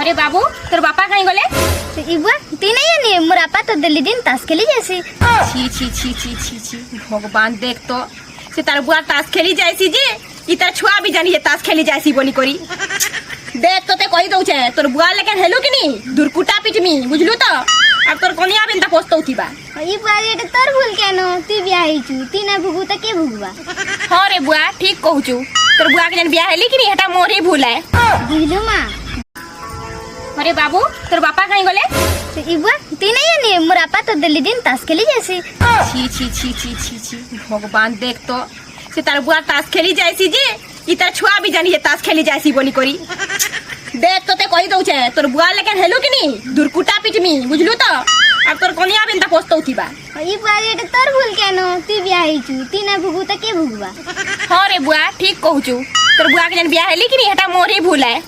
अरे बाबू तोर बापा कहीं गले? इबुआ ती नहीं है मोर आपा तो दिल्ली दिन ताश खेली जैसी। छी छी छी छी छी छी भगवान देख तो से तार बुआ ताश खेली जायसी जे ई तार छुआ भी जानी ताश खेली जायसी बोली करी। देख तो ते कहि दउ छे तोर बुआ लेकिन हेलो कि नी दुरकुटा पिटमी बुझलु तो अब तोर कोनिया बिनता पोस्तौती बा। इबुआ एटा तोर भूल केनो ती बियाह हिचू ती ना भुगु त के भुगबा। हां रे बुआ ठीक कहूचू तोर बुआ के जन बियाह हेली कि नी हटा मोर ही भूल है बुझलु मां। अरे बाबू तोर बापा कहीं गले? इबुआ ती नहीं है मोर आपा तो दिल्ली दिन ताश खेली जैसी। छी छी छी छी छी छी भगवान देख तो से तार बुआ ताश खेली जायसी जे ई तार छुआ भी जानी ताश खेली जायसी बोली करी। देख तो ते कहि दउ छे तोर बुआ लेकिन हेलो कि नी दुरकुटा पिटमी बुझलु तो अब तोर कोनिया बिनता पोस्तौती बा। इबुआ एटा तोर भूल केनो ती बियाह हिचू ती ना भुगु त के भुगबा। हां रे बुआ ठीक कहूचू तोर बुआ के जन बियाह हेली कि नी हटा मोर ही भूल है।